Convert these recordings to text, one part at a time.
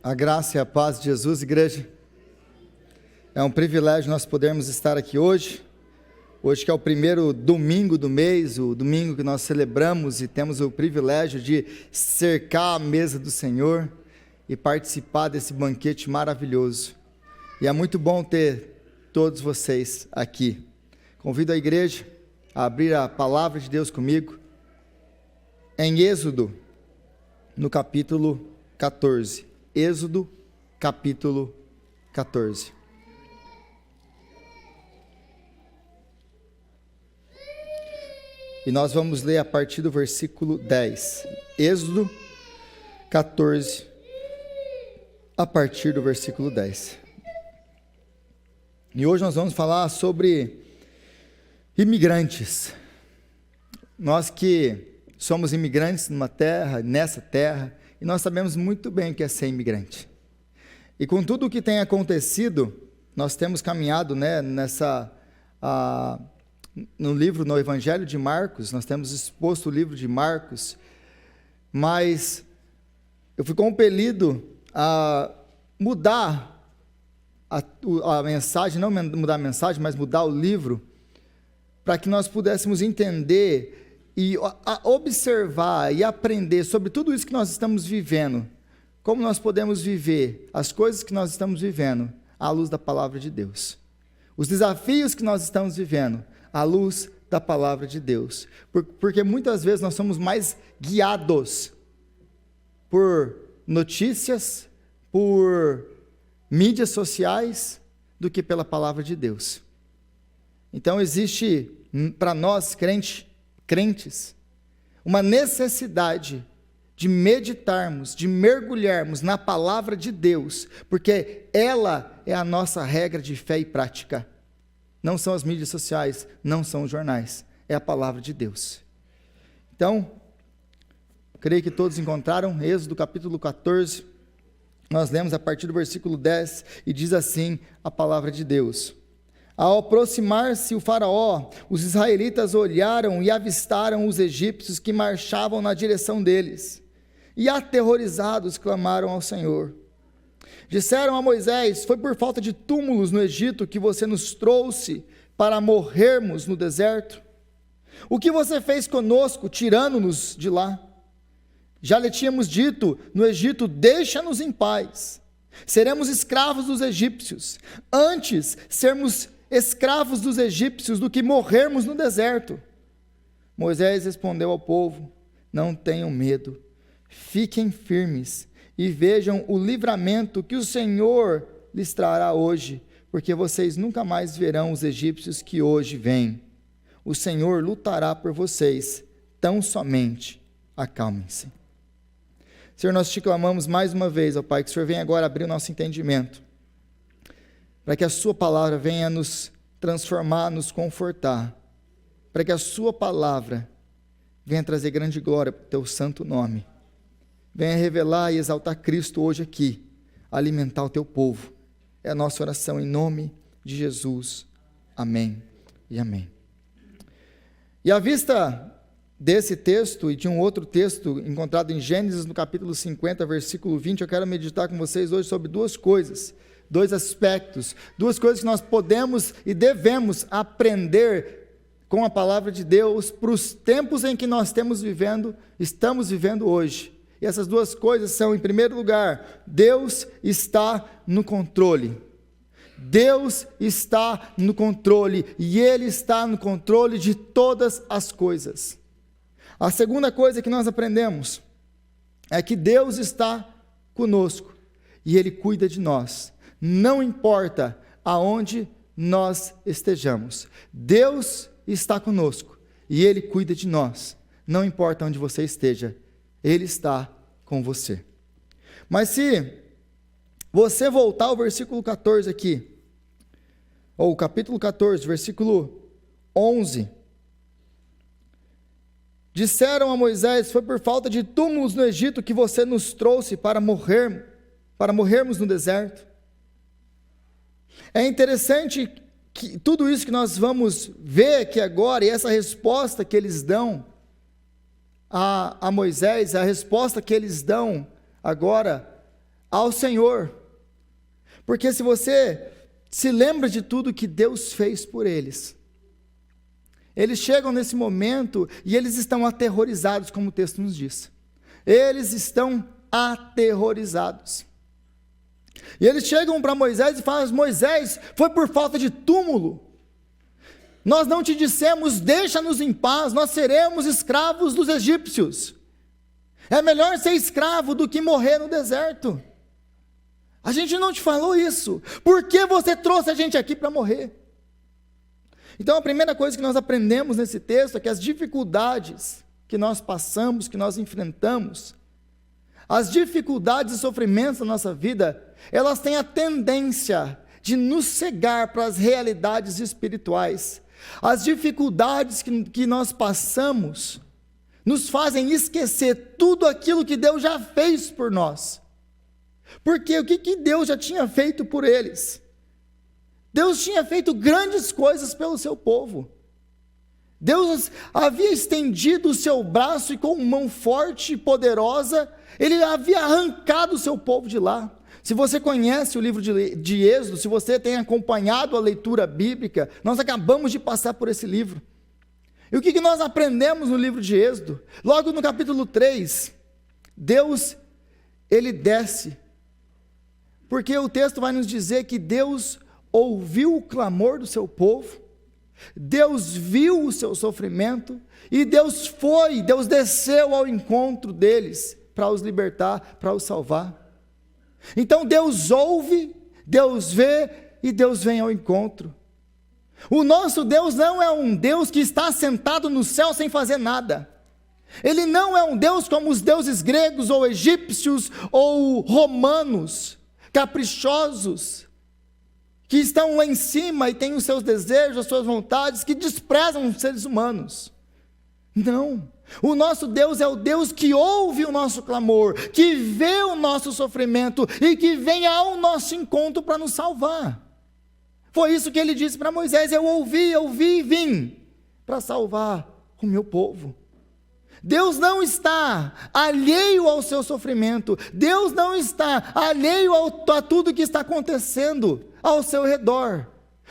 A graça e a paz de Jesus, igreja. É um privilégio nós podermos estar aqui hoje que é o primeiro domingo do mês, o domingo que nós celebramos e temos o privilégio de cercar a mesa do Senhor e participar desse banquete maravilhoso. E é muito bom ter todos vocês aqui. Convido a igreja a abrir a palavra de Deus comigo em Êxodo, no capítulo 14. Êxodo, capítulo 14. E nós vamos ler a partir do versículo 10. Êxodo 14, a partir do versículo 10. E hoje nós vamos falar sobre imigrantes. Nós que somos imigrantes nessa terra, e nós sabemos muito bem o que é ser imigrante. E com tudo o que tem acontecido, nós temos caminhado, no Evangelho de Marcos, nós temos exposto o livro de Marcos, mas eu fui compelido a mudar a mensagem, não mudar a mensagem, mas mudar o livro, para que nós pudéssemos entender e observar e aprender sobre tudo isso que nós estamos vivendo, como nós podemos viver as coisas que nós estamos vivendo à luz da palavra de Deus, os desafios que nós estamos vivendo à luz da palavra de Deus, porque muitas vezes nós somos mais guiados por notícias, por mídias sociais, do que pela palavra de Deus. Então existe para nós crentes, uma necessidade de meditarmos, de mergulharmos na palavra de Deus, porque ela é a nossa regra de fé e prática. Não são as mídias sociais, não são os jornais, é a palavra de Deus. Então, creio que todos encontraram Êxodo capítulo 14, nós lemos a partir do versículo 10, e diz assim a palavra de Deus: Ao aproximar-se o faraó, os israelitas olharam e avistaram os egípcios que marchavam na direção deles, e aterrorizados clamaram ao Senhor. Disseram a Moisés: Foi por falta de túmulos no Egito que você nos trouxe para morrermos no deserto? O que você fez conosco, tirando-nos de lá? Já lhe tínhamos dito no Egito: deixa-nos em paz. Seremos escravos dos egípcios. Antes sermos escravos dos egípcios do que morrermos no deserto. Moisés respondeu ao povo: Não tenham medo, fiquem firmes e vejam o livramento que o Senhor lhes trará hoje, porque vocês nunca mais verão os egípcios que hoje vêm. O Senhor lutará por vocês, tão somente acalmem-se. Senhor, nós te clamamos mais uma vez, ó Pai, que o Senhor venha agora abrir o nosso entendimento, para que a sua palavra venha nos transformar, nos confortar, para que a sua palavra venha trazer grande glória para o teu santo nome. Venha revelar e exaltar Cristo hoje aqui, alimentar o teu povo. É a nossa oração em nome de Jesus. Amém e amém. E à vista desse texto e de um outro texto encontrado em Gênesis, no capítulo 50, versículo 20, eu quero meditar com vocês hoje sobre duas coisas, dois aspectos, duas coisas que nós podemos e devemos aprender com a palavra de Deus para os tempos em que nós estamos vivendo hoje. E essas duas coisas são, em primeiro lugar, Deus está no controle. Deus está no controle, e Ele está no controle de todas as coisas. A segunda coisa que nós aprendemos é que Deus está conosco, e Ele cuida de nós, não importa aonde nós estejamos. Deus está conosco, e Ele cuida de nós, não importa onde você esteja. Ele está com você. Mas se você voltar ao versículo 14 aqui, ou capítulo 14, versículo 11, disseram a Moisés: Foi por falta de túmulos no Egito que você nos trouxe para morrermos no deserto. É interessante que tudo isso que nós vamos ver aqui agora, e essa resposta que eles dão a Moisés, a resposta que eles dão agora ao Senhor. Porque se você se lembra de tudo que Deus fez por eles, eles chegam nesse momento e eles estão aterrorizados, como o texto nos diz. Eles estão aterrorizados. E eles chegam para Moisés e falam: Moisés, foi por falta de túmulo. Nós não te dissemos, deixa-nos em paz, nós seremos escravos dos egípcios. É melhor ser escravo do que morrer no deserto. A gente não te falou isso. Por que você trouxe a gente aqui para morrer? Então a primeira coisa que nós aprendemos nesse texto é que as dificuldades que nós passamos, que nós enfrentamos, as dificuldades e sofrimentos da nossa vida, elas têm a tendência de nos cegar para as realidades espirituais. As dificuldades que nós passamos nos fazem esquecer tudo aquilo que Deus já fez por nós. Porque o que Deus já tinha feito por eles? Deus tinha feito grandes coisas pelo seu povo. Deus havia estendido o seu braço e com mão forte e poderosa, Ele havia arrancado o seu povo de lá. Se você conhece o livro de Êxodo, se você tem acompanhado a leitura bíblica, nós acabamos de passar por esse livro. E o que nós aprendemos no livro de Êxodo? Logo no capítulo 3, Deus, Ele desce, porque o texto vai nos dizer que Deus ouviu o clamor do seu povo, Deus viu o seu sofrimento, e Deus desceu ao encontro deles, para os libertar, para os salvar. Então Deus ouve, Deus vê, e Deus vem ao encontro. O nosso Deus não é um Deus que está sentado no céu sem fazer nada. Ele não é um Deus como os deuses gregos, ou egípcios, ou romanos, caprichosos, que estão lá em cima e têm os seus desejos, as suas vontades, que desprezam os seres humanos. Não, o nosso Deus é o Deus que ouve o nosso clamor, que vê o nosso sofrimento e que vem ao nosso encontro para nos salvar. Foi isso que ele disse para Moisés: eu ouvi e vim para salvar o meu povo. Deus não está alheio ao seu sofrimento, Deus não está alheio a tudo que está acontecendo ao seu redor,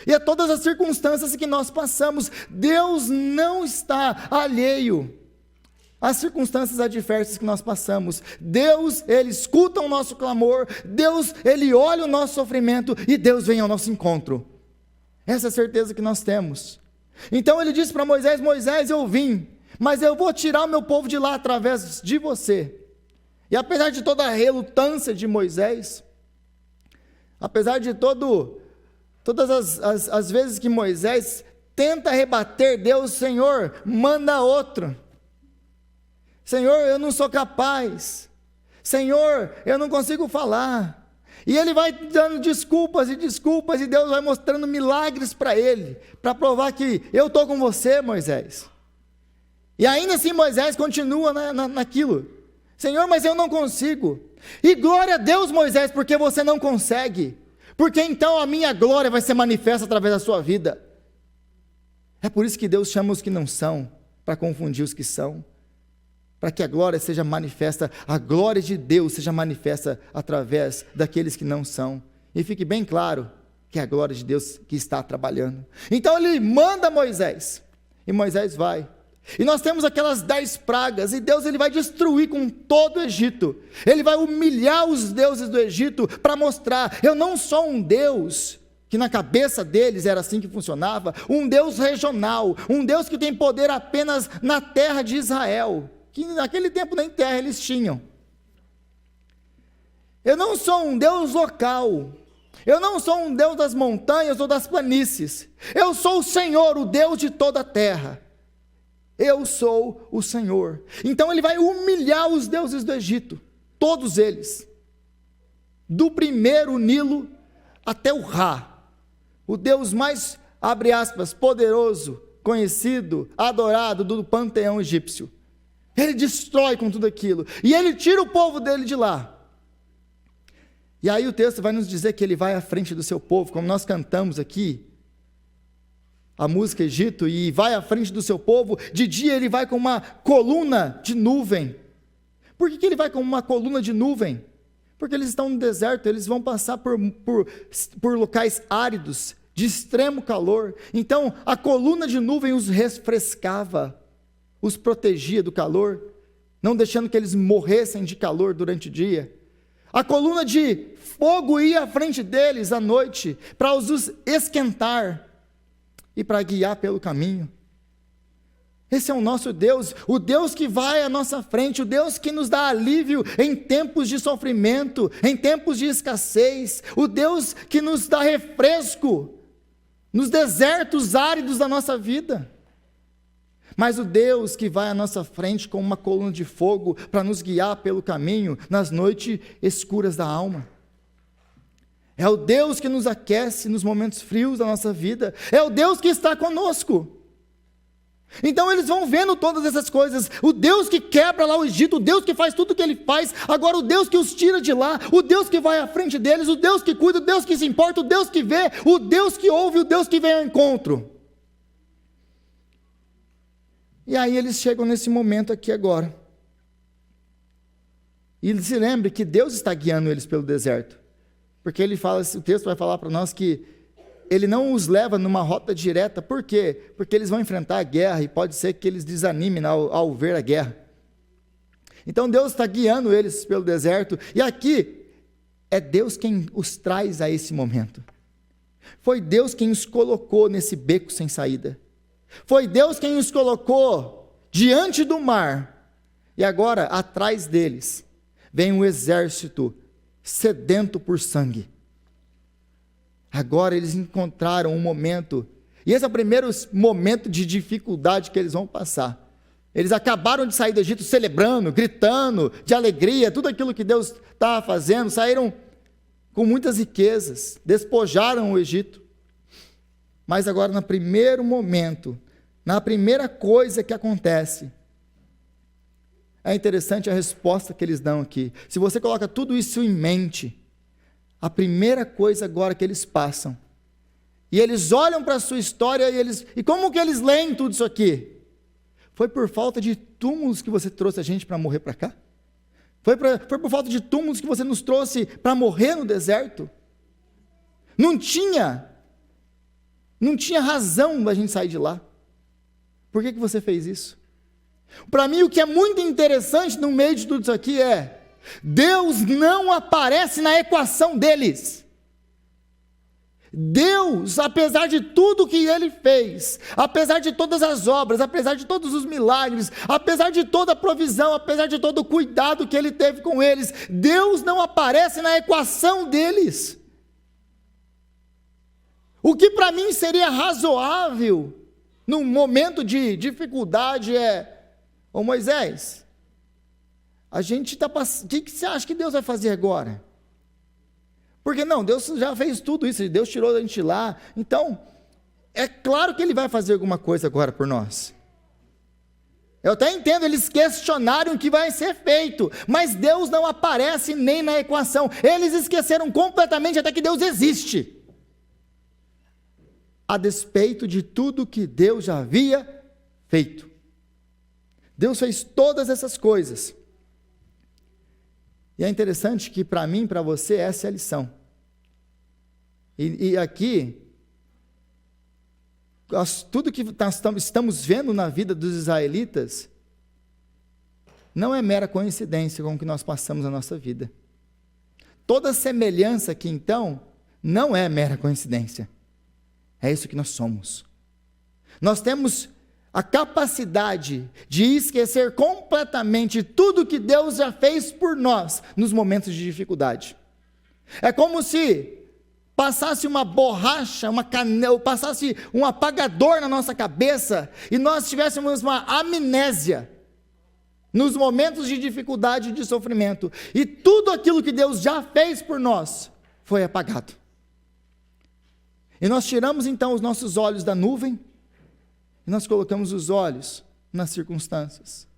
e a todas as circunstâncias que nós passamos. Deus não está alheio às circunstâncias adversas que nós passamos. Deus, Ele escuta o nosso clamor, Deus, Ele olha o nosso sofrimento, e Deus vem ao nosso encontro. Essa é a certeza que nós temos. Então Ele disse para Moisés: Moisés, eu vim, mas eu vou tirar o meu povo de lá através de você. E apesar de toda a relutância de Moisés, apesar de todas as vezes que Moisés tenta rebater Deus: Senhor, manda outro. Senhor, eu não sou capaz. Senhor, eu não consigo falar. E ele vai dando desculpas, e Deus vai mostrando milagres para ele, para provar que eu estou com você, Moisés. E ainda assim Moisés continua naquilo: Senhor, mas eu não consigo. E glória a Deus, Moisés, porque você não consegue, porque então a minha glória vai ser manifesta através da sua vida. É por isso que Deus chama os que não são, para confundir os que são, para que a glória seja manifesta, a glória de Deus seja manifesta através daqueles que não são. E fique bem claro que é a glória de Deus que está trabalhando. Então ele manda Moisés, e Moisés vai. E nós temos aquelas 10 pragas, e Deus, Ele vai destruir com todo o Egito. Ele vai humilhar os deuses do Egito, para mostrar: eu não sou um Deus que na cabeça deles era assim que funcionava, um Deus regional, um Deus que tem poder apenas na terra de Israel, que naquele tempo nem terra eles tinham. Eu não sou um Deus local, eu não sou um Deus das montanhas ou das planícies, eu sou o Senhor, o Deus de toda a terra. Eu sou o Senhor. Então ele vai humilhar os deuses do Egito, todos eles, do primeiro Nilo até o Ra, o Deus mais, abre aspas, poderoso, conhecido, adorado do panteão egípcio. Ele destrói com tudo aquilo, e ele tira o povo dele de lá. E aí o texto vai nos dizer que ele vai à frente do seu povo, como nós cantamos aqui, a música Egito, e vai à frente do seu povo. De dia ele vai com uma coluna de nuvem. Por que ele vai com uma coluna de nuvem? Porque eles estão no deserto, eles vão passar por locais áridos, de extremo calor. Então, a coluna de nuvem os refrescava, os protegia do calor, não deixando que eles morressem de calor durante o dia. A coluna de fogo ia à frente deles à noite, para os esquentar e para guiar pelo caminho. Esse é o nosso Deus, o Deus que vai à nossa frente, o Deus que nos dá alívio em tempos de sofrimento, em tempos de escassez, o Deus que nos dá refresco nos desertos áridos da nossa vida. Mas o Deus que vai à nossa frente com uma coluna de fogo para nos guiar pelo caminho nas noites escuras da alma. É o Deus que nos aquece nos momentos frios da nossa vida. É o Deus que está conosco. Então eles vão vendo todas essas coisas. O Deus que quebra lá o Egito, o Deus que faz tudo o que ele faz. Agora o Deus que os tira de lá, o Deus que vai à frente deles, o Deus que cuida, o Deus que se importa, o Deus que vê, o Deus que ouve, o Deus que vem ao encontro. E aí eles chegam nesse momento aqui agora. E se lembre que Deus está guiando eles pelo deserto. Porque ele fala, o texto vai falar para nós que ele não os leva numa rota direta. Por quê? Porque eles vão enfrentar a guerra e pode ser que eles desanimem ao ver a guerra. Então Deus está guiando eles pelo deserto. E aqui é Deus quem os traz a esse momento. Foi Deus quem os colocou nesse beco sem saída. Foi Deus quem os colocou diante do mar. E agora, atrás deles, vem um exército sedento por sangue. Agora eles encontraram um momento, e esse é o primeiro momento de dificuldade que eles vão passar. Eles acabaram de sair do Egito celebrando, gritando, de alegria, tudo aquilo que Deus estava fazendo, saíram com muitas riquezas, despojaram o Egito. Mas agora, no primeiro momento, na primeira coisa que acontece, é interessante a resposta que eles dão aqui. Se você coloca tudo isso em mente, a primeira coisa agora que eles passam, e eles olham para a sua história, e como que eles leem tudo isso aqui? Foi por falta de túmulos que você trouxe a gente para morrer para cá? Foi por falta de túmulos que você nos trouxe para morrer no deserto? Não tinha razão da gente sair de lá. Por que você fez isso? Para mim, o que é muito interessante no meio de tudo isso aqui é: Deus não aparece na equação deles. Deus, apesar de tudo que Ele fez, apesar de todas as obras, apesar de todos os milagres, apesar de toda a provisão, apesar de todo o cuidado que Ele teve com eles, Deus não aparece na equação deles. O que para mim seria razoável num momento de dificuldade é: ô Moisés, a gente está passando, o que você acha que Deus vai fazer agora? Porque não, Deus já fez tudo isso, Deus tirou a gente lá, então é claro que Ele vai fazer alguma coisa agora por nós. Eu até entendo eles questionarem o que vai ser feito, mas Deus não aparece nem na equação. Eles esqueceram completamente até que Deus existe, a despeito de tudo que Deus já havia feito. Deus fez todas essas coisas. E é interessante que para mim, para você, essa é a lição. E aqui, tudo que nós estamos vendo na vida dos israelitas, não é mera coincidência com o que nós passamos na nossa vida. Toda semelhança aqui, então, não é mera coincidência. É isso que nós somos. Nós temos a capacidade de esquecer completamente tudo que Deus já fez por nós nos momentos de dificuldade. É como se passasse uma borracha, uma canela, passasse um apagador na nossa cabeça e nós tivéssemos uma amnésia nos momentos de dificuldade e de sofrimento. E tudo aquilo que Deus já fez por nós foi apagado. E nós tiramos então os nossos olhos da nuvem e nós colocamos os olhos nas circunstâncias.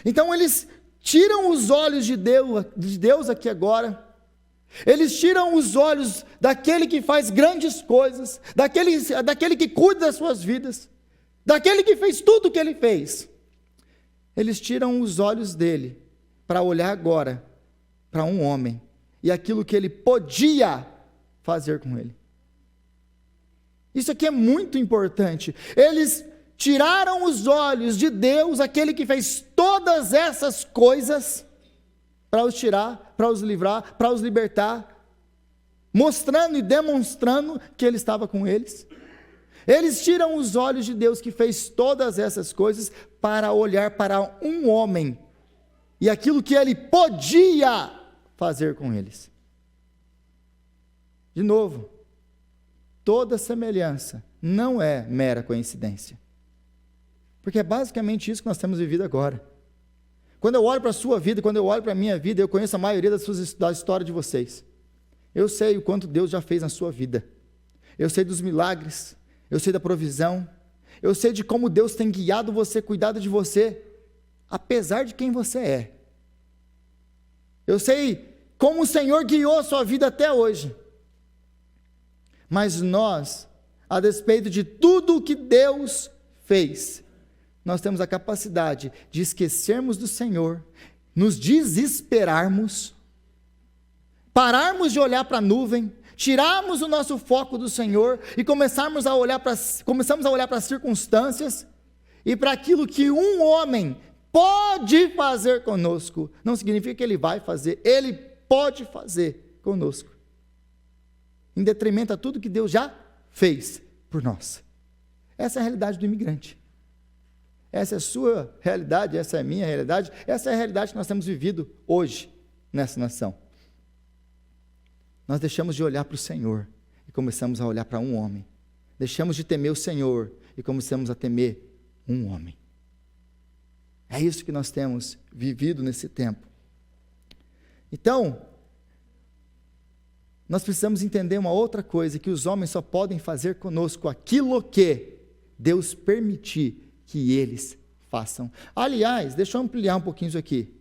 Então eles tiram os olhos de Deus aqui agora. Eles tiram os olhos daquele que faz grandes coisas, daquele que cuida das suas vidas, daquele que fez tudo o que Ele fez. Eles tiram os olhos dele para olhar agora para um homem e aquilo que ele podia fazer com ele. Isso aqui é muito importante. Eles tiraram os olhos de Deus, aquele que fez todas essas coisas, para os tirar, para os livrar, para os libertar, mostrando e demonstrando que ele estava com eles. Eles tiram os olhos de Deus que fez todas essas coisas para olhar para um homem e aquilo que ele podia fazer com eles. De novo, toda semelhança não é mera coincidência, porque é basicamente isso que nós temos vivido agora. Quando eu olho para a sua vida, quando eu olho para a minha vida, eu conheço a maioria da história de vocês. Eu sei o quanto Deus já fez na sua vida. Eu sei dos milagres, eu sei da provisão, eu sei de como Deus tem guiado você, cuidado de você, apesar de quem você é. Eu sei como o Senhor guiou a sua vida até hoje. Mas nós, a despeito de tudo o que Deus fez, nós temos a capacidade de esquecermos do Senhor, nos desesperarmos, pararmos de olhar para a nuvem, tirarmos o nosso foco do Senhor e começamos a olhar para as circunstâncias e para aquilo que um homem pode fazer conosco. Não significa que ele vai fazer, ele pode fazer conosco, em detrimento a tudo que Deus já fez por nós. Essa é a realidade do imigrante. Essa é a sua realidade, essa é a minha realidade, essa é a realidade que nós temos vivido hoje nessa nação. Nós deixamos de olhar para o Senhor e começamos a olhar para um homem. Deixamos de temer o Senhor e começamos a temer um homem. É isso que nós temos vivido nesse tempo. Então, nós precisamos entender uma outra coisa, que os homens só podem fazer conosco aquilo que Deus permitir que eles façam. Aliás, deixa eu ampliar um pouquinho isso aqui.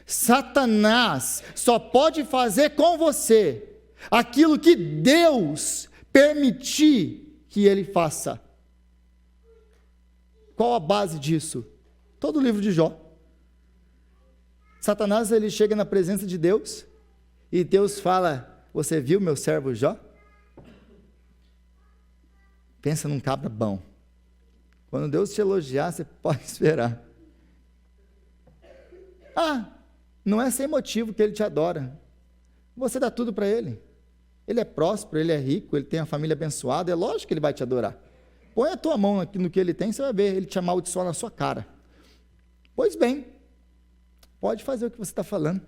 Satanás só pode fazer com você aquilo que Deus permitir que ele faça. Qual a base disso? Todo o livro de Jó. Satanás, ele chega na presença de Deus e Deus fala: você viu meu servo Jó? Pensa num cabra bom. Quando Deus te elogiar, você pode esperar. Não é sem motivo que ele te adora. Você dá tudo para ele. Ele é próspero, ele é rico, ele tem uma família abençoada, é lógico que ele vai te adorar. Põe a tua mão aqui no que ele tem, você vai ver ele te amaldiçoar na sua cara. Pois bem, pode fazer o que você está falando,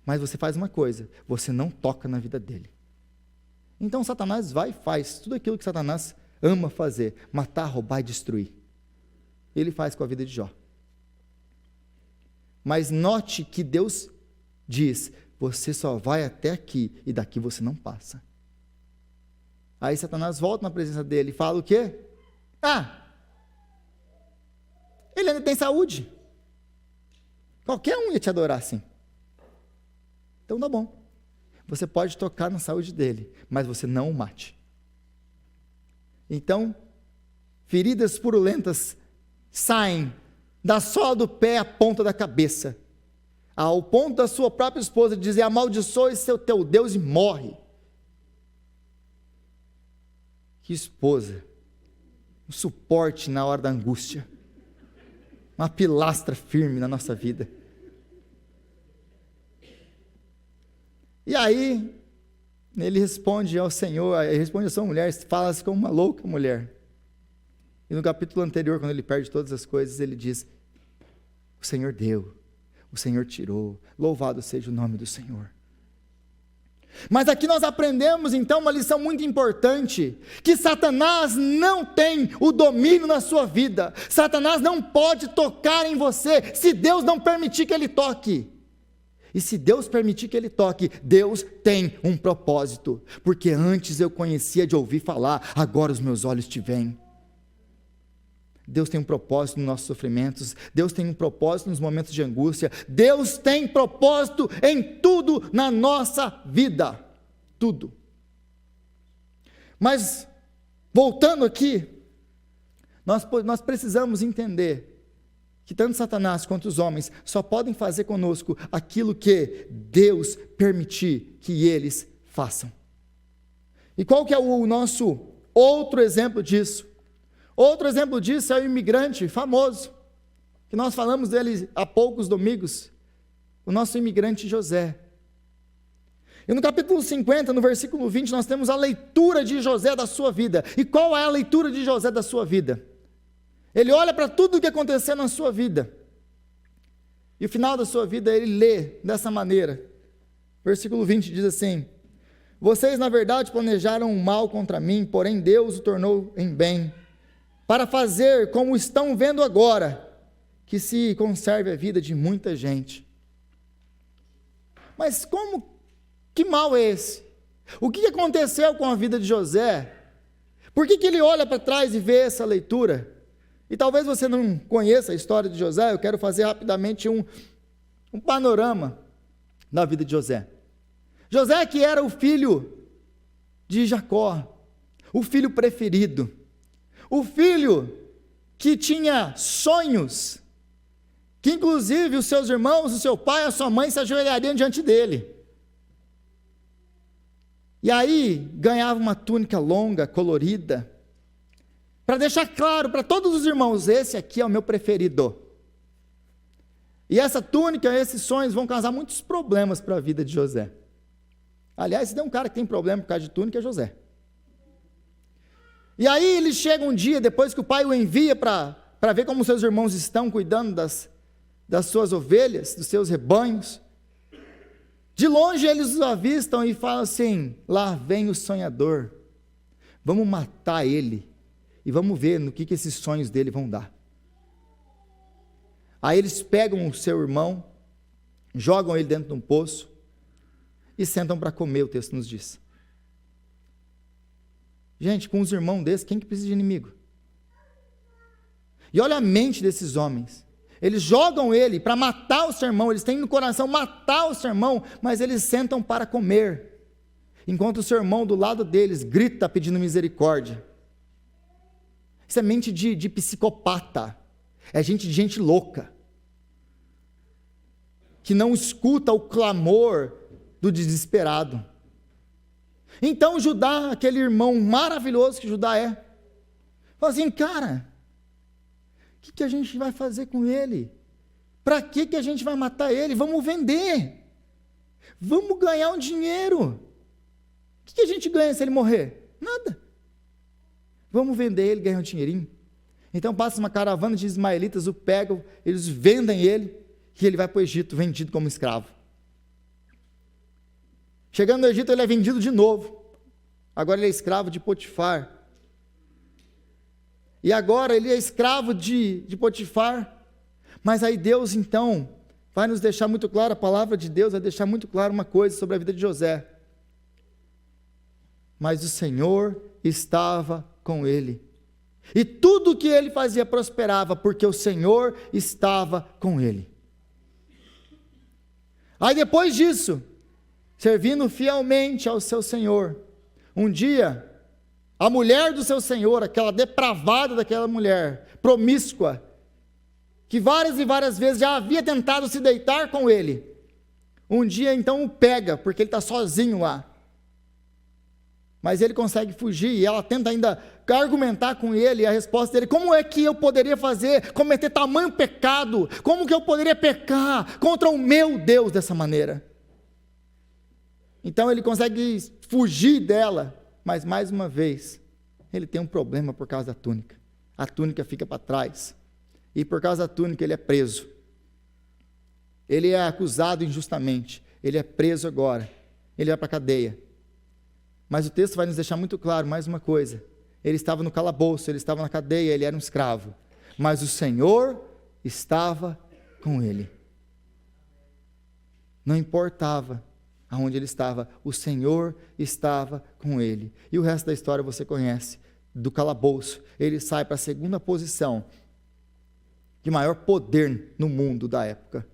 mas você faz uma coisa: você não toca na vida dele. Então Satanás vai e faz tudo aquilo que Satanás ama fazer: matar, roubar e destruir. Ele faz com a vida de Jó. Mas note que Deus diz: você só vai até aqui e daqui você não passa. Aí Satanás volta na presença dele e fala o quê? Ele ainda tem saúde. Qualquer um ia te adorar assim. Então tá bom. Você pode tocar na saúde dele, mas você não o mate. Então, feridas purulentas saem da sola do pé à ponta da cabeça, ao ponto da sua própria esposa dizer: amaldiçoe seu teu Deus e morre. Que esposa, um suporte na hora da angústia, uma pilastra firme na nossa vida. E aí, ele responde ao Senhor, ele responde à sua mulher, fala-se como uma louca mulher. E no capítulo anterior, quando ele perde todas as coisas, ele diz: o Senhor deu, o Senhor tirou, louvado seja o nome do Senhor. Mas aqui nós aprendemos então uma lição muito importante, que Satanás não tem o domínio na sua vida. Satanás não pode tocar em você, se Deus não permitir que ele toque. E se Deus permitir que ele toque, Deus tem um propósito, porque antes eu conhecia de ouvir falar, agora os meus olhos te veem. Deus tem um propósito nos nossos sofrimentos, Deus tem um propósito nos momentos de angústia, Deus tem propósito em tudo na nossa vida, tudo. Mas, voltando aqui, nós precisamos entender que tanto Satanás quanto os homens só podem fazer conosco aquilo que Deus permitir que eles façam. E qual que é o nosso outro exemplo disso? Outro exemplo disso é o imigrante famoso, que nós falamos dele há poucos domingos, o nosso imigrante José. E no capítulo 50, no versículo 20, nós temos a leitura de José da sua vida. E qual é a leitura de José da sua vida? Ele olha para tudo o que aconteceu na sua vida. E o final da sua vida ele lê dessa maneira. Versículo 20 diz assim: vocês na verdade planejaram um mal contra mim, porém Deus o tornou em bem, para fazer como estão vendo agora, que se conserve a vida de muita gente. Mas que mal é esse? O que aconteceu com a vida de José? Por que ele olha para trás e vê essa leitura? E talvez você não conheça a história de José, eu quero fazer rapidamente um panorama da vida de José. José, que era o filho de Jacó, o filho preferido, o filho que tinha sonhos, que inclusive os seus irmãos, o seu pai, a sua mãe se ajoelhariam diante dele. E aí ganhava uma túnica longa, colorida, para deixar claro para todos os irmãos, esse aqui é o meu preferido. E essa túnica, esses sonhos vão causar muitos problemas para a vida de José. Aliás, se tem um cara que tem problema por causa de túnica, é José. E aí ele chega um dia, depois que o pai o envia para ver como seus irmãos estão cuidando das suas ovelhas, dos seus rebanhos. De longe eles os avistam e falam assim: lá vem o sonhador, vamos matar ele e vamos ver no que esses sonhos dele vão dar. Aí eles pegam o seu irmão, jogam ele dentro de um poço e sentam para comer, o texto nos diz. Gente, com os irmãos desses, quem que precisa de inimigo? E olha a mente desses homens. Eles jogam ele para matar o seu irmão, eles têm no coração matar o seu irmão, mas eles sentam para comer, enquanto o seu irmão do lado deles grita pedindo misericórdia. Isso é mente de psicopata, é gente louca, que não escuta o clamor do desesperado. Então Judá, aquele irmão maravilhoso que Judá é, fala assim: cara, o que a gente vai fazer com ele? Para que a gente vai matar ele? Vamos vender, vamos ganhar um dinheiro. O que a gente ganha se ele morrer? Nada. Vamos vender ele, ganhar um dinheirinho. Então passa uma caravana de ismaelitas, o pegam, eles vendem ele, e ele vai para o Egito, vendido como escravo. Chegando no Egito, ele é vendido de novo. Agora ele é escravo de Potifar. E agora ele é escravo de Potifar. Mas aí Deus, então, vai nos deixar muito claro, a palavra de Deus vai deixar muito claro uma coisa sobre a vida de José. Mas o Senhor estava com ele. E tudo o que ele fazia prosperava, porque o Senhor estava com ele. Aí depois disso, servindo fielmente ao seu Senhor, um dia, a mulher do seu Senhor, aquela depravada daquela mulher, promíscua, que várias e várias vezes já havia tentado se deitar com ele, um dia então o pega, porque ele está sozinho lá, mas ele consegue fugir, e ela tenta ainda argumentar com ele, e a resposta dele: como é que eu poderia cometer tamanho pecado, como que eu poderia pecar contra o meu Deus dessa maneira? Então ele consegue fugir dela, mas mais uma vez, ele tem um problema por causa da túnica. A túnica fica para trás, e por causa da túnica ele é preso. Ele é acusado injustamente, ele é preso agora, ele vai para a cadeia. Mas o texto vai nos deixar muito claro mais uma coisa: ele estava no calabouço, ele estava na cadeia, ele era um escravo, mas o Senhor estava com ele. Não importava aonde ele estava, o Senhor estava com ele. E o resto da história você conhece. Do calabouço, ele sai para a segunda posição de maior poder no mundo da época.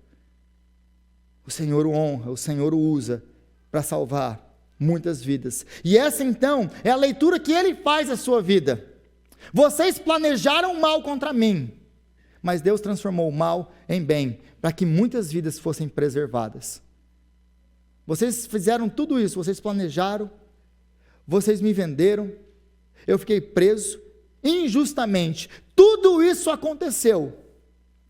O Senhor o honra, o Senhor o usa para salvar muitas vidas. E essa então é a leitura que ele faz da sua vida. Vocês planejaram mal contra mim, mas Deus transformou o mal em bem, para que muitas vidas fossem preservadas. Vocês fizeram tudo isso, vocês planejaram, vocês me venderam, eu fiquei preso, injustamente, tudo isso aconteceu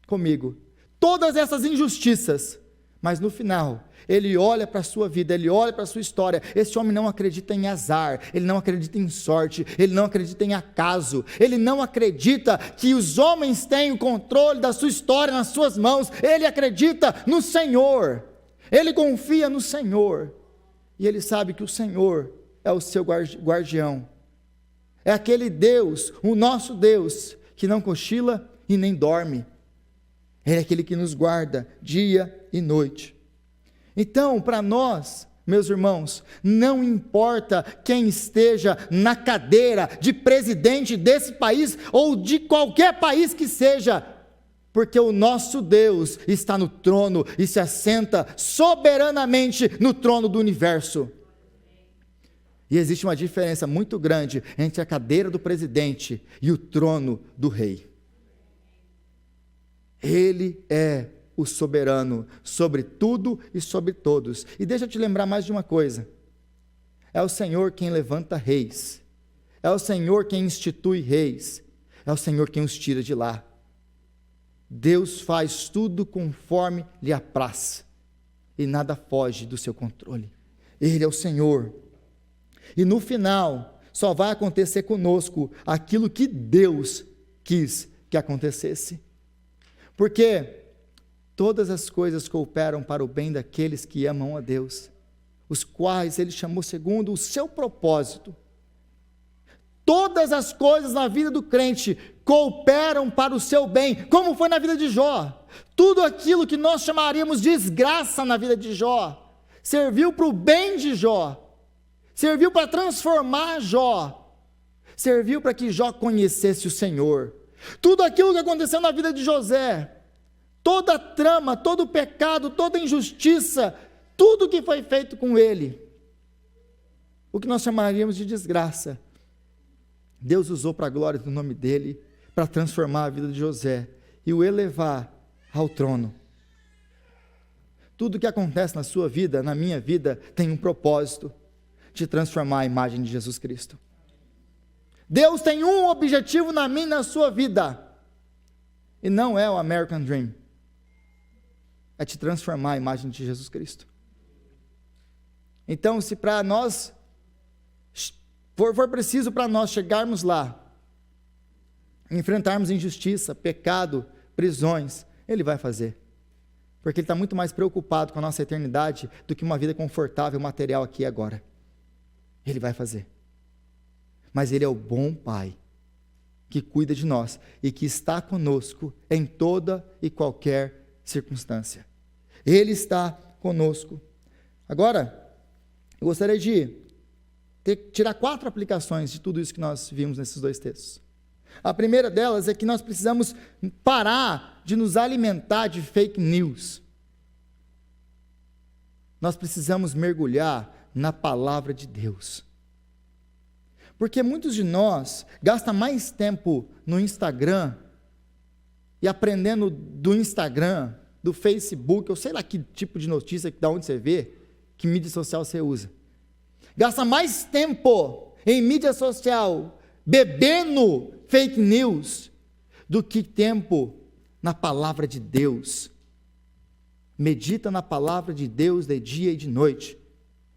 comigo, todas essas injustiças, mas no final, ele olha para a sua vida, ele olha para a sua história. Esse homem não acredita em azar, ele não acredita em sorte, ele não acredita em acaso, ele não acredita que os homens têm o controle da sua história nas suas mãos, ele acredita no Senhor, ele confia no Senhor, e ele sabe que o Senhor é o seu guardião, é aquele Deus, o nosso Deus, que não cochila e nem dorme, ele é aquele que nos guarda dia e noite. Então, para nós, meus irmãos, não importa quem esteja na cadeira de presidente desse país, ou de qualquer país que seja, porque o nosso Deus está no trono, e se assenta soberanamente no trono do universo. E existe uma diferença muito grande entre a cadeira do presidente e o trono do rei. Ele é o soberano sobre tudo e sobre todos. E deixa eu te lembrar mais de uma coisa. É o Senhor quem levanta reis. É o Senhor quem institui reis. É o Senhor quem os tira de lá. Deus faz tudo conforme lhe apraz. E nada foge do seu controle. Ele é o Senhor. E no final, só vai acontecer conosco aquilo que Deus quis que acontecesse. Porque todas as coisas cooperam para o bem daqueles que amam a Deus, os quais Ele chamou segundo o seu propósito. Todas as coisas na vida do crente cooperam para o seu bem, como foi na vida de Jó. Tudo aquilo que nós chamaríamos de desgraça na vida de Jó, serviu para o bem de Jó, serviu para transformar Jó, serviu para que Jó conhecesse o Senhor. Tudo aquilo que aconteceu na vida de José, toda a trama, todo o pecado, toda a injustiça, tudo que foi feito com ele, o que nós chamaríamos de desgraça, Deus usou para a glória do nome dele, para transformar a vida de José e o elevar ao trono. Tudo que acontece na sua vida, na minha vida, tem um propósito, de transformar a imagem de Jesus Cristo. Deus tem um objetivo na minha e na sua vida, e não é o American Dream, é te transformar a imagem de Jesus Cristo. Então, se para nós, for preciso para nós chegarmos lá, enfrentarmos injustiça, pecado, prisões, Ele vai fazer, porque Ele está muito mais preocupado com a nossa eternidade, do que uma vida confortável, material aqui e agora. Ele vai fazer. Mas Ele é o bom Pai, que cuida de nós, e que está conosco em toda e qualquer circunstância. Ele está conosco. Agora, eu gostaria de tirar 4 aplicações de tudo isso que nós vimos nesses 2 textos. A primeira delas é que nós precisamos parar de nos alimentar de fake news. Nós precisamos mergulhar na palavra de Deus. Porque muitos de nós gastam mais tempo no Instagram e aprendendo do Instagram, do Facebook, ou sei lá que tipo de notícia, da onde você vê, que mídia social você usa. Gasta mais tempo em mídia social, bebendo fake news, do que tempo na palavra de Deus. Medita na palavra de Deus de dia e de noite,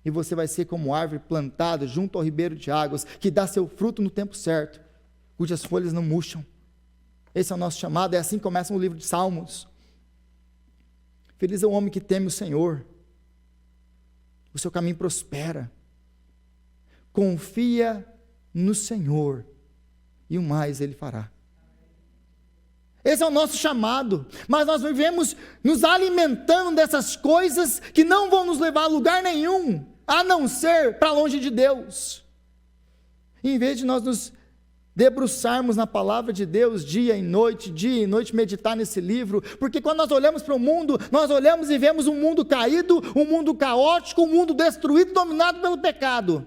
e você vai ser como árvore plantada junto ao ribeiro de águas, que dá seu fruto no tempo certo, cujas folhas não murcham. Esse é o nosso chamado, é assim que começa o livro de Salmos. Feliz é o homem que teme o Senhor, o seu caminho prospera. Confia no Senhor, e o mais Ele fará. Esse é o nosso chamado, mas nós vivemos nos alimentando dessas coisas que não vão nos levar a lugar nenhum, a não ser para longe de Deus. Em vez de nós nos debruçarmos na palavra de Deus dia e noite, meditar nesse livro, porque quando nós olhamos para o mundo, nós olhamos e vemos um mundo caído, um mundo caótico, um mundo destruído, dominado pelo pecado.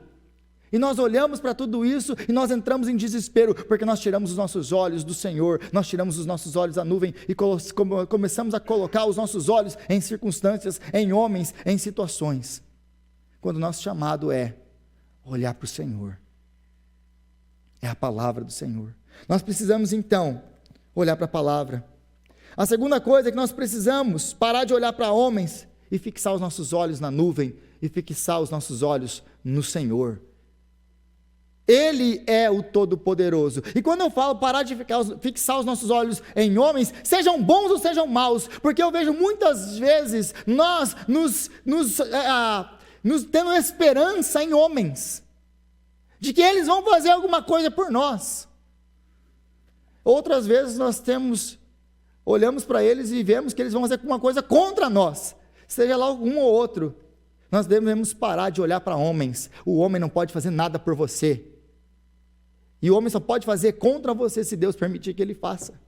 E nós olhamos para tudo isso e nós entramos em desespero, porque nós tiramos os nossos olhos do Senhor, nós tiramos os nossos olhos da nuvem e começamos a colocar os nossos olhos em circunstâncias, em homens, em situações. Quando o nosso chamado é olhar para o Senhor. É a palavra do Senhor. Nós precisamos então olhar para a palavra. A segunda coisa é que nós precisamos parar de olhar para homens e fixar os nossos olhos na nuvem e fixar os nossos olhos no Senhor. Ele é o Todo-Poderoso. E quando eu falo parar de fixar os nossos olhos em homens, sejam bons ou sejam maus, porque eu vejo muitas vezes nós nos tendo esperança em homens, de que eles vão fazer alguma coisa por nós. Outras vezes nós olhamos para eles e vemos que eles vão fazer alguma coisa contra nós, seja lá um ou outro. Nós devemos parar de olhar para homens. O homem não pode fazer nada por você. E o homem só pode fazer contra você se Deus permitir que ele faça.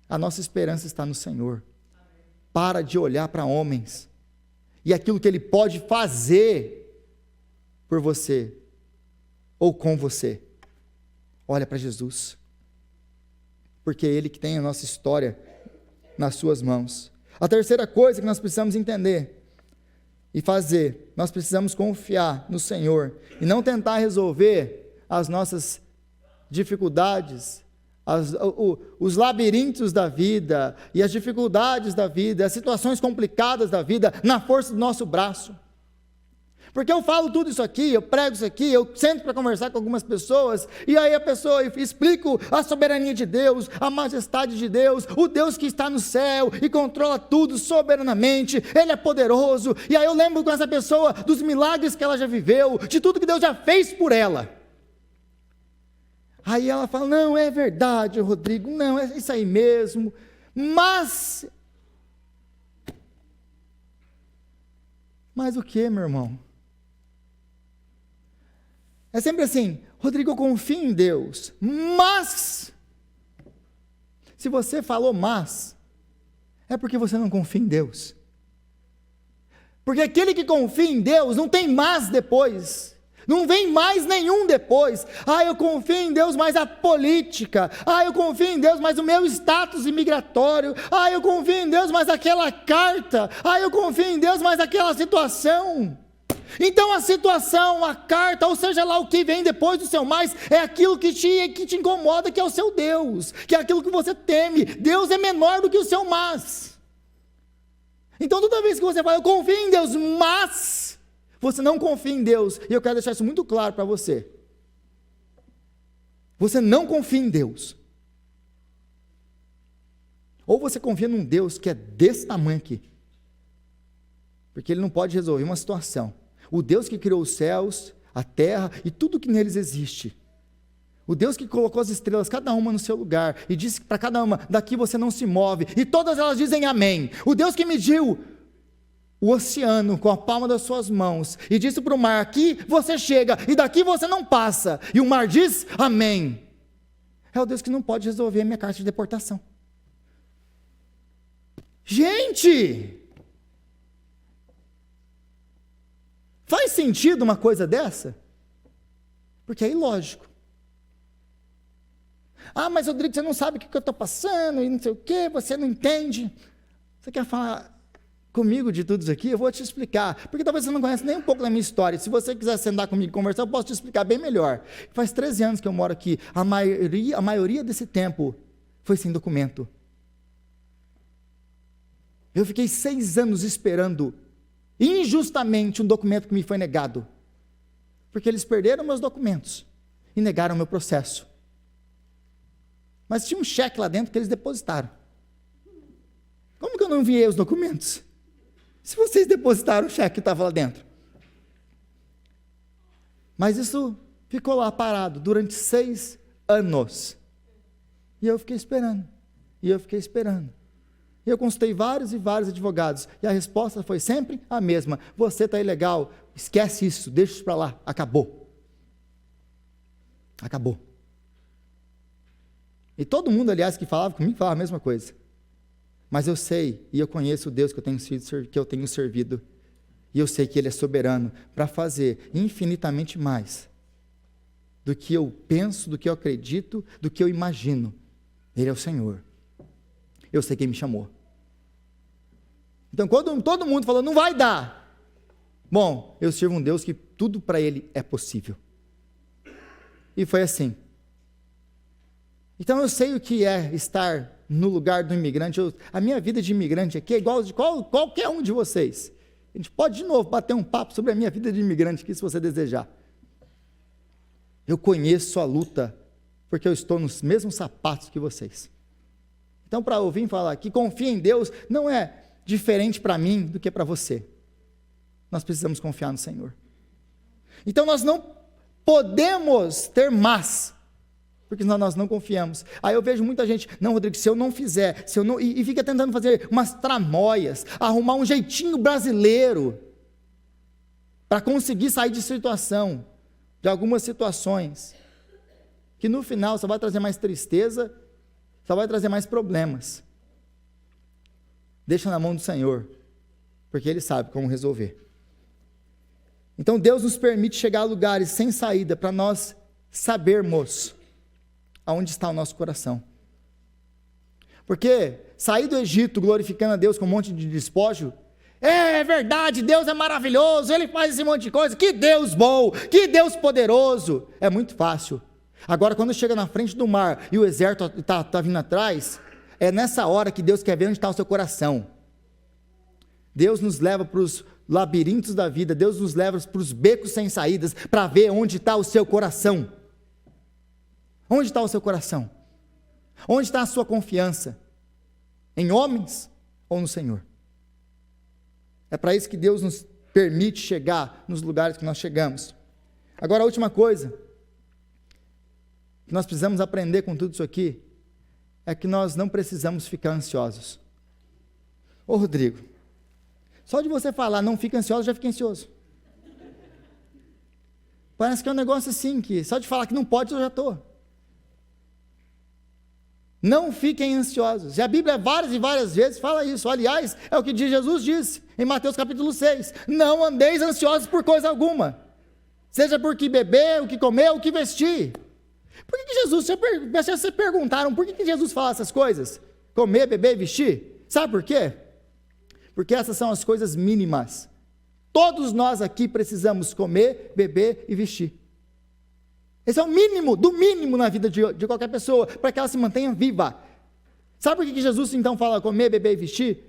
A nossa esperança está no Senhor. Para de olhar para homens e aquilo que ele pode fazer por você ou com você. Olha para Jesus, porque é Ele que tem a nossa história nas suas mãos. A terceira coisa que nós precisamos entender e fazer, nós precisamos confiar no Senhor e não tentar resolver as nossas dificuldades, os labirintos da vida e as dificuldades da vida, as situações complicadas da vida na força do nosso braço. Porque eu falo tudo isso aqui, eu prego isso aqui, eu sento para conversar com algumas pessoas, e aí a pessoa, eu explico a soberania de Deus, a majestade de Deus, o Deus que está no céu e controla tudo soberanamente, Ele é poderoso, e aí eu lembro com essa pessoa dos milagres que ela já viveu, de tudo que Deus já fez por ela. Aí ela fala, não, é verdade, Rodrigo, não, é isso aí mesmo, mas o que, meu irmão? É sempre assim, Rodrigo, eu confio em Deus, mas, se você falou mas, é porque você não confia em Deus. Porque aquele que confia em Deus não tem mas depois. Não vem mais nenhum depois. Eu confio em Deus, mas a política. Eu confio em Deus, mas o meu status imigratório. Eu confio em Deus, mas aquela carta. Eu confio em Deus, mas aquela situação. Então a situação, a carta, ou seja lá o que vem depois do seu mais, é aquilo que te incomoda, que é o seu Deus, que é aquilo que você teme. Deus é menor do que o seu mas. Então toda vez que você fala, eu confio em Deus, mas você não confia em Deus, e eu quero deixar isso muito claro para você. Você não confia em Deus. Ou você confia num Deus que é desse tamanho aqui, porque Ele não pode resolver uma situação. O Deus que criou os céus, a terra e tudo que neles existe. O Deus que colocou as estrelas, cada uma no seu lugar, e disse para cada uma, daqui você não se move, e todas elas dizem amém. O Deus que mediu o oceano com a palma das suas mãos, e disse para o mar, aqui você chega, e daqui você não passa, e o mar diz, amém. É o Deus que não pode resolver a minha carta de deportação. Gente! Faz sentido uma coisa dessa? Porque é ilógico. Mas Rodrigo, você não sabe o que eu estou passando, e não sei o que, você não entende. Você quer falar comigo de tudo isso aqui? Eu vou te explicar, porque talvez você não conheça nem um pouco da minha história. Se você quiser sentar comigo e conversar, eu posso te explicar bem melhor. Faz 13 anos que eu moro aqui, a maioria desse tempo foi sem documento. Eu fiquei 6 anos esperando injustamente um documento que me foi negado, porque eles perderam meus documentos e negaram meu processo, mas tinha um cheque lá dentro que eles depositaram. Como que eu não enviei os documentos? Se vocês depositaram o cheque que estava lá dentro. Mas isso ficou lá parado durante 6 anos, e eu fiquei esperando, e eu consultei vários e vários advogados, e a resposta foi sempre a mesma, você está ilegal, esquece isso, deixa isso para lá, acabou. E todo mundo, aliás, que falava comigo, falava a mesma coisa. Mas eu sei, e eu conheço o Deus que eu tenho servido, e eu sei que Ele é soberano para fazer infinitamente mais do que eu penso, do que eu acredito, do que eu imagino. Ele é o Senhor. Eu sei quem me chamou. Então, quando todo mundo falou, não vai dar. Bom, eu sirvo um Deus que tudo para Ele é possível. E foi assim. Então, eu sei o que é estar no lugar do imigrante. A minha vida de imigrante aqui é igual de qualquer um de vocês. A gente pode, de novo, bater um papo sobre a minha vida de imigrante aqui, se você desejar. Eu conheço a luta, porque eu estou nos mesmos sapatos que vocês. Então, para ouvir falar que confia em Deus, não é diferente para mim do que para você. Nós precisamos confiar no Senhor. Então, nós não podemos ter mas, porque senão nós não confiamos. Aí eu vejo muita gente, não, Rodrigo, se eu não fizer, se eu não, e fica tentando fazer umas tramóias, arrumar um jeitinho brasileiro, para conseguir sair de situação, de algumas situações, que no final só vai trazer mais tristeza, só vai trazer mais problemas. Deixa na mão do Senhor, porque Ele sabe como resolver. Então Deus nos permite chegar a lugares sem saída, para nós sabermos aonde está o nosso coração. Porque sair do Egito glorificando a Deus com um monte de despojo, é verdade, Deus é maravilhoso, Ele faz esse monte de coisa, que Deus bom, que Deus poderoso, é muito fácil. Agora, quando chega na frente do mar e o exército está vindo atrás, é nessa hora que Deus quer ver onde está o seu coração. Deus nos leva para os labirintos da vida, Deus nos leva para os becos sem saídas, para ver onde está o seu coração. Onde está o seu coração? Onde está a sua confiança? Em homens ou no Senhor? É para isso que Deus nos permite chegar nos lugares que nós chegamos. Agora, a última coisa que nós precisamos aprender com tudo isso aqui é que nós não precisamos ficar ansiosos. Ô Rodrigo, só de você falar não fica ansioso, eu já fiquei ansioso. Parece que é um negócio assim, que só de falar que não pode, eu já estou. Não fiquem ansiosos. E a Bíblia várias e várias vezes fala isso. Aliás, é o que Jesus disse em Mateus capítulo 6. Não andeis ansiosos por coisa alguma. Seja por que beber, o que comer, o que vestir. Por que Jesus, vocês perguntaram, por que Jesus fala essas coisas? Comer, beber e vestir? Sabe por quê? Porque essas são as coisas mínimas. Todos nós aqui precisamos comer, beber e vestir. Esse é o mínimo, do mínimo na vida de qualquer pessoa, para que ela se mantenha viva. Sabe por que Jesus então fala comer, beber e vestir?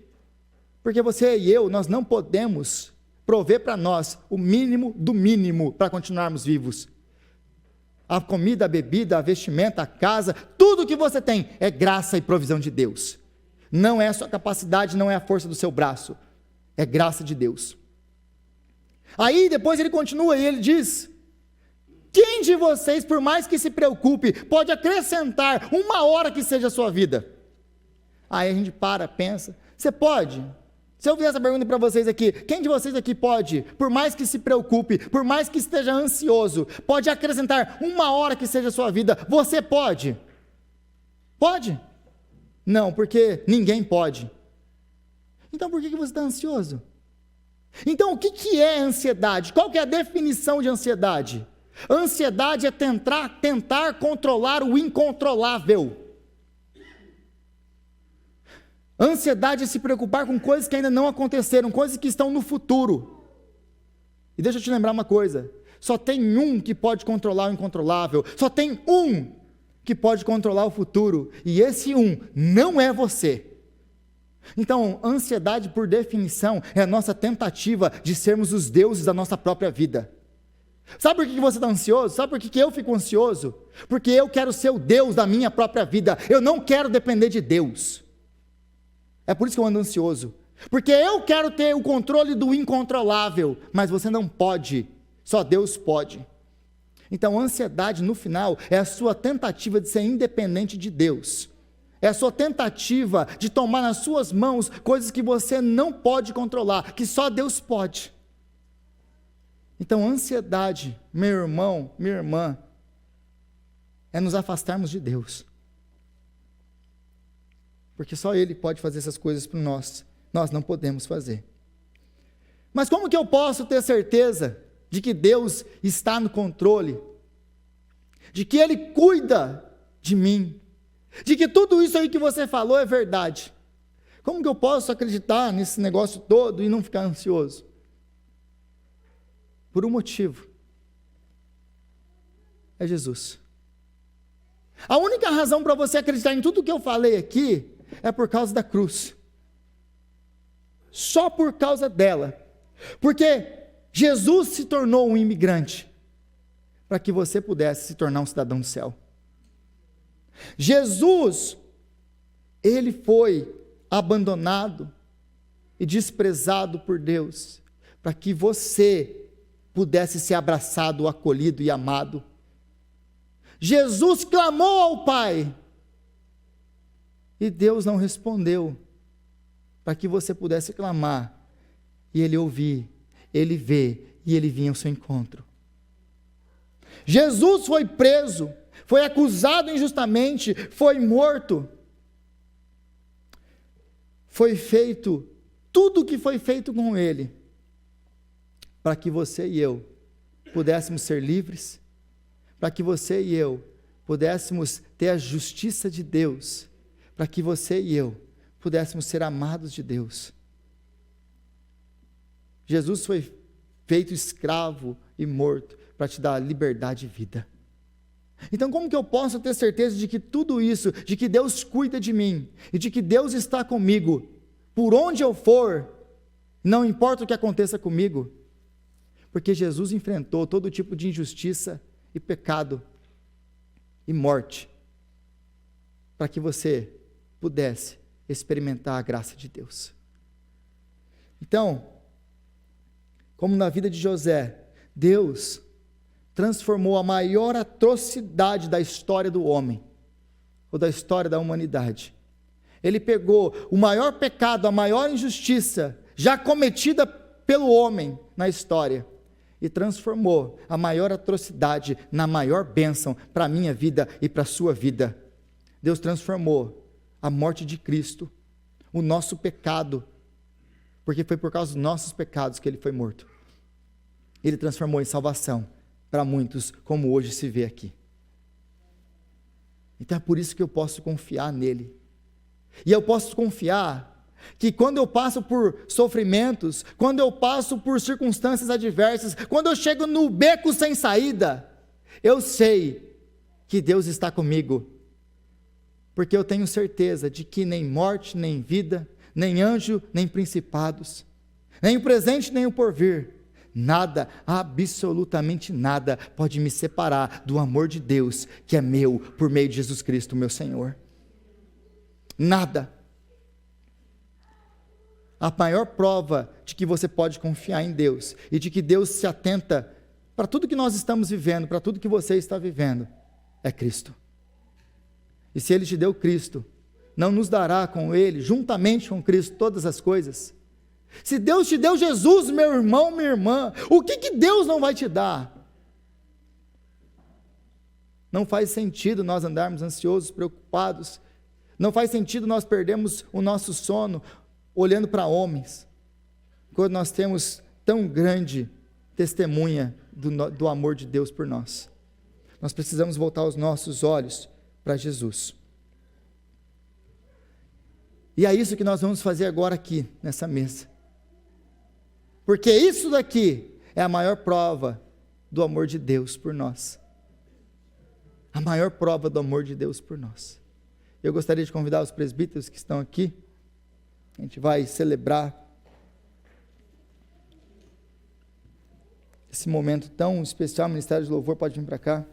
Porque você e eu, nós não podemos prover para nós o mínimo do mínimo para continuarmos vivos. A comida, a bebida, a vestimenta, a casa, tudo que você tem é graça e provisão de Deus. Não é a sua capacidade, não é a força do seu braço, é graça de Deus. Aí depois ele continua e ele diz: quem de vocês, por mais que se preocupe, pode acrescentar uma hora que seja a sua vida? Aí a gente pensa, você pode? Se eu fizer essa pergunta para vocês aqui, quem de vocês aqui pode, por mais que se preocupe, por mais que esteja ansioso, pode acrescentar uma hora que seja a sua vida? Você pode? Pode? Não, porque ninguém pode. Então por que você está ansioso? Então o que é ansiedade? Qual que é a definição de ansiedade? Ansiedade é tentar controlar o incontrolável. Ansiedade é se preocupar com coisas que ainda não aconteceram, coisas que estão no futuro. E deixa eu te lembrar uma coisa, só tem um que pode controlar o incontrolável, só tem um que pode controlar o futuro, e esse um não é você. Então, ansiedade, por definição, é a nossa tentativa de sermos os deuses da nossa própria vida. Sabe por que você está ansioso? Sabe por que eu fico ansioso? Porque eu quero ser o Deus da minha própria vida, eu não quero depender de Deus. É por isso que eu ando ansioso, porque eu quero ter o controle do incontrolável, mas você não pode, só Deus pode. Então, ansiedade, no final, é a sua tentativa de ser independente de Deus, é a sua tentativa de tomar nas suas mãos coisas que você não pode controlar, que só Deus pode. Então, ansiedade, meu irmão, minha irmã, é nos afastarmos de Deus. Porque só Ele pode fazer essas coisas por nós. Nós não podemos fazer. Mas como que eu posso ter certeza de que Deus está no controle? de que Ele cuida de mim, de que tudo isso aí que você falou é verdade. Como que eu posso acreditar nesse negócio todo e não ficar ansioso? Por um motivo. É Jesus. A única razão para você acreditar em tudo que eu falei aqui é por causa da cruz. Só por causa dela. Porque Jesus se tornou um imigrante para que você pudesse se tornar um cidadão do céu. Jesus, ele foi abandonado e desprezado por Deus para que você pudesse ser abraçado, acolhido e amado. Jesus clamou ao Pai e Deus não respondeu, para que você pudesse clamar e Ele ouvir, Ele vê e Ele vinha ao seu encontro. Jesus foi preso, foi acusado injustamente, foi morto, foi feito tudo o que foi feito com Ele, para que você e eu pudéssemos ser livres, para que você e eu pudéssemos ter a justiça de Deus, para que você e eu pudéssemos ser amados de Deus. Jesus foi feito escravo e morto para te dar liberdade e vida. Então, como que eu posso ter certeza de que tudo isso, de que Deus cuida de mim, e de que Deus está comigo, por onde eu for, não importa o que aconteça comigo? Porque Jesus enfrentou todo tipo de injustiça e pecado e morte, para que você pudesse experimentar a graça de Deus. Então, como na vida de José, Deus transformou a maior atrocidade da história do homem, ou da história da humanidade. Ele pegou o maior pecado, a maior injustiça já cometida pelo homem na história, e transformou a maior atrocidade na maior bênção para a minha vida e para a sua vida. Deus transformou a morte de Cristo, o nosso pecado, porque foi por causa dos nossos pecados que Ele foi morto. Ele transformou em salvação para muitos, como hoje se vê aqui. Então é por isso que eu posso confiar nele. E eu posso confiar que quando eu passo por sofrimentos, quando eu passo por circunstâncias adversas, quando eu chego no beco sem saída, eu sei que Deus está comigo, porque eu tenho certeza de que nem morte, nem vida, nem anjo, nem principados, nem o presente, nem o porvir, nada, absolutamente nada, pode me separar do amor de Deus, que é meu, por meio de Jesus Cristo, meu Senhor. Nada. A maior prova de que você pode confiar em Deus e de que Deus se atenta para tudo que nós estamos vivendo, para tudo que você está vivendo, é Cristo. E se Ele te deu Cristo, não nos dará com Ele, juntamente com Cristo, todas as coisas? Se Deus te deu Jesus, meu irmão, minha irmã, o que Deus não vai te dar? Não faz sentido nós andarmos ansiosos, preocupados, não faz sentido nós perdermos o nosso sono, olhando para homens, quando nós temos tão grande testemunha do amor de Deus por nós. Nós precisamos voltar os nossos olhos para Jesus. E é isso que nós vamos fazer agora aqui, nessa mesa. Porque isso daqui é a maior prova do amor de Deus por nós. A maior prova do amor de Deus por nós. Eu gostaria de convidar os presbíteros que estão aqui. A gente vai celebrar esse momento tão especial. O Ministério de Louvor pode vir para cá.